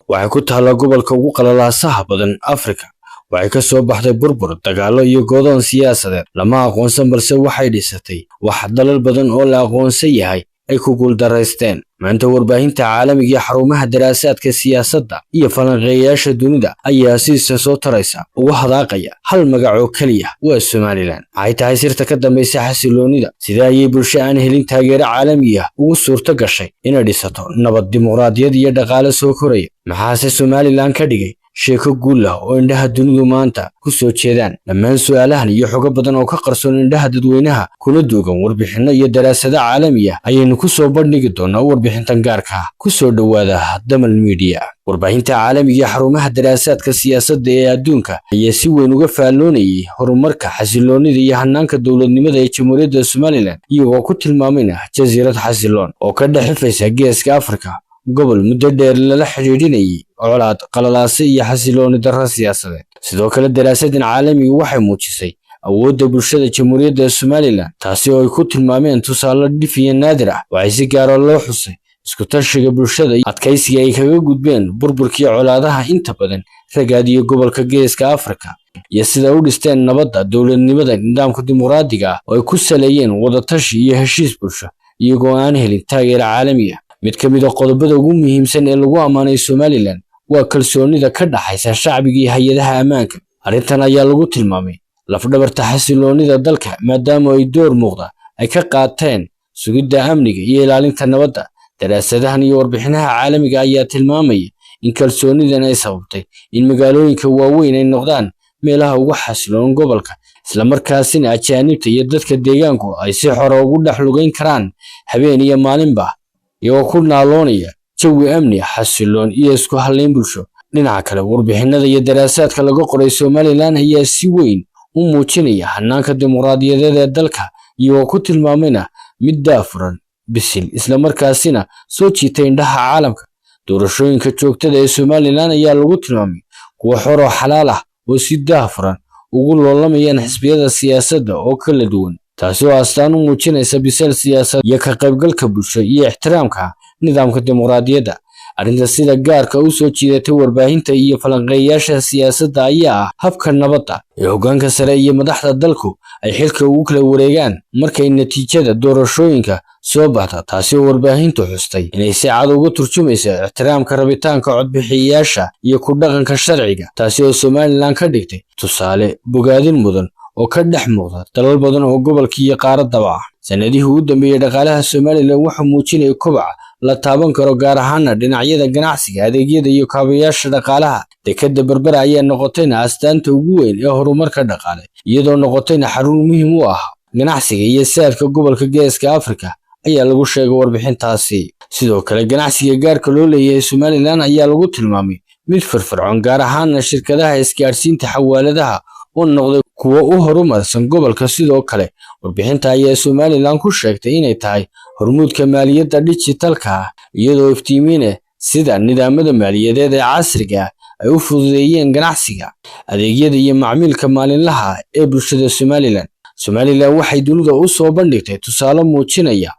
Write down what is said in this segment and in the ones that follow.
waxay ku taallaa gobolka ugu qalalaasaha badan Afrika. Waxay ka soo baxday burbur, dagaallo iyo go'doon siyaasadeed lama aqoonsan, balse waxay dhisatay wax dalal badan oo la aqoonsan yahay ay ku guuldaraysteen. Maanta warbaahinta caalamiga iyo xarumaha daraasaadka siyaasadda iyo falanqeeyayaasha dunida ayaa si soo taraysa uga hadaaqaya hal magac oo kaliya, waa Somaliland. Maxay tahay sirta ka dambaysa xasiloonida? Sidee ayay bulsho aan helin taageero caalami ah ugu suurto gashay inay dhisato nabad, dimuqraadiyad iyo dhaqaale soo koraya? Maxaase Somaliland ka dhigay sheeko guul ah oo indhaha dunidu maanta ku soo jeedaan? Dhammaan su'aalahan iyo xogo badan oo ka qarsoon indhaha dadweynaha kuna duugan warbixinno iyo daraasado caalami ah ayaynu ku soo bandhigi doonaa warbixintan gaarka ah. Ku soo dhawaada Damal Media. Warbaahinta caalamiga iyo xarumaha daraasaadka siyaasadda ee adduunka ayaa si weyn uga faalloonayay horumarka, xasiloonida iyo hannaanka dowladnimada ee Jamhuuriyadda Somaliland, iyagoo ku tilmaamayna jasiirad xasiloon oo ka dhex ifaysa Geeska Afrika, gobol muddo dheer lala xidhiidhinayay colaad, qalalaase iyo xasilooni darro siyaasadeed. Sidoo kale daraasadan caalamigu waxay muujisay awoodda bulshada Jamhuuriyadda Somaliland, taasi oo ay ku tilmaameen tusaale dhif iyo naadir ah. Waxay si gaar ah loo xusay isku tashiga bulshada, adkaysiga ay kaga gudbeen burburkii colaadaha inta badan ragaadiyay gobolka Geeska Afrika, iyo sida u dhisteen nabadda, dowladnimada, nidaamka dimuqraadiga ah oo ay ku saleeyeen wadatashi iyo heshiis bulsho, iyagoo aan helin taageero caalami ah. Mid ka mid ah qodobada ugu muhiimsan ee lagu ammaanay Somaliland waa kalsoonida ka dhaxaysa shacbiga iyo hay'adaha ammaanka. Arrintan ayaa lagu tilmaamay lafdhabarta xasiloonida dalka, maadaama ay door muuqda ay ka qaateen sugidda amniga iyo ilaalinta nabadda. Daraasadahan iyo warbixinaha caalamiga ayaa tilmaamaya in kalsoonidan ay sababtay in magaalooyinka waaweyn ay noqdaan meelaha ugu xasiloon gobolka, isla markaasina ajaanibta iyo dadka deegaanku ay si xor ah ugu dhex lugayn karaan habeen iyo maalinba, iyagoo ku naaloonaya jawi amni, xasiloon iyo isku halayn bulsho. Dhinaca kale, warbixinada iyo daraasaadka laga qoray Somaliland ayaa si weyn u muujinaya hannaanka dimuqraadiyadeed ee dalka, iyagoo ku tilmaamayna mid daahfuran, bisil, isla markaasina soo jiitay indhaha caalamka. Doorashooyinka joogtada ee Somaliland ayaa lagu tilmaamay kuwo xor oo xalaal ah oo si daahfuran ugu loolamayaan xisbiyada siyaasadda oo kala duwan, taasi oo astaan u muujinaysa bisayl siyaasadeed iyo ka qaybgalka bulsho iyo ixtiraamka nidaamka dimuqraadiyadda. Arrinta sida gaarka u soo jiidatay warbaahinta iyo falanqeeyayaasha siyaasadda ayaa ah habka nabadda ee hoggaanka sare iyo madaxda dalku ay xilka ugu kala wareegaan markay natiijada doorashooyinka soo baxda, taasi oo warbaahintu xustay inay si cad uga turjumayso ixtiraamka rabitaanka codbixiyayaasha iyo ku dhaqanka sharciga, taasi oo Somaliland ka dhigtay tusaale bogaadin mudan oo ka dhex muuqda dalal badan oo gobolka iyo qaaraddaba ah. Sanadihii ugu dambeeyay, dhaqaalaha Somaliland wuxuu muujinayay kobaca la taaban karo, gaar ahaan dhinacyada ganacsiga, adeegyada iyo kaabayaasha dhaqaalaha. Dekedda Berbera ayaa noqotayna astaanta ugu weyn ee horumarka dhaqaale, iyadoo noqotayna xarun muhiim u ah ganacsiga iyo saadka gobolka Geeska Afrika, ayaa lagu sheegay warbixintaasi. Sidoo kale, ganacsiga gaarka loo leeyahay Somaliland ayaa lagu tilmaamay mid firfircoon, gaar ahaan shirkadaha isgaarsiinta, xawaaladaha oo noqday kuwa u horumarsan gobolka. Sidoo kale, warbixinta ayaa Somaliland ku sheegtay inay tahay hormuudka maaliyadda dijitalka ah, iyadoo iftiiminaya sida nidaamyada maaliyadeed ee casriga ah ay u fududeeyeen ganacsiga, adeegyada iyo macaamilka maalinlaha ah ee bulshada Somaliland. Somaliland waxay dunida u soo bandhigtay tusaale muujinaya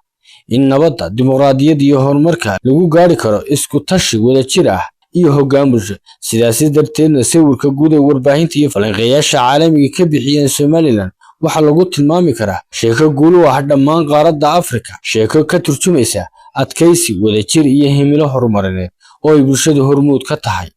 in nabadda, dimuqraadiyadda iyo horumarka lagu gaari karo isku tashi wadajir ah iyo hoggaan bulsho. Sidaas darteedna, sawirka guud ee warbaahinta iyo falanqeeyayaasha caalamiga ka bixiyeen Somaliland waxaa lagu tilmaami karaa sheeko guul u ah dhammaan qaaradda Afrika, sheeko ka turjumaysa adkaysi, wadajir iyo himilo horumarineed oo ay bulshadu hormuud ka tahay.